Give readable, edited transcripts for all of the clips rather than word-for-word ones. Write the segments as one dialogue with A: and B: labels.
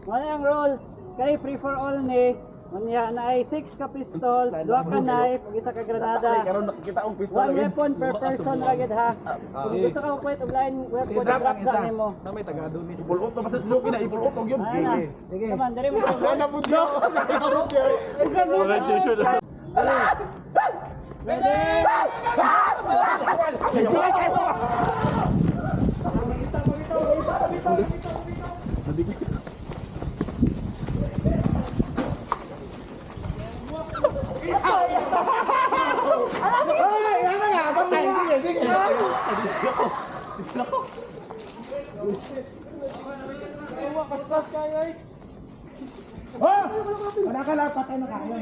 A: Wala ang rules. Kay free for all ni. Unya na ay 6 ka pistols, 2 ka knife, ug isa ka granada. One weapon per person ragid ha. Kung gusto ka magpait og lain weapon, drop sa nimo.
B: Na may taga-adon ni. Ipulot to basta slow kina, ipulot og yun.
A: Sige. Come on, dali mo.
C: Nana budyo. Nana budyo.
A: Ready?
C: Kaskas kayo ay. Wala ka lang patay na kaya.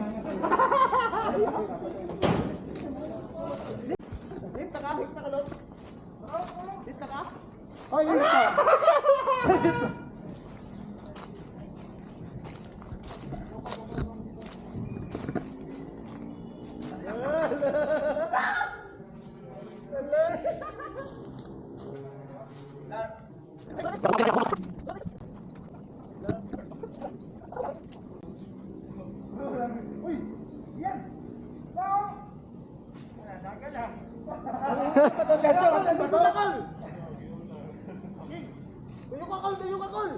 C: Hit ka lot. Hit ka. Oy, hit ka. Uy, yan. Tuyok akol.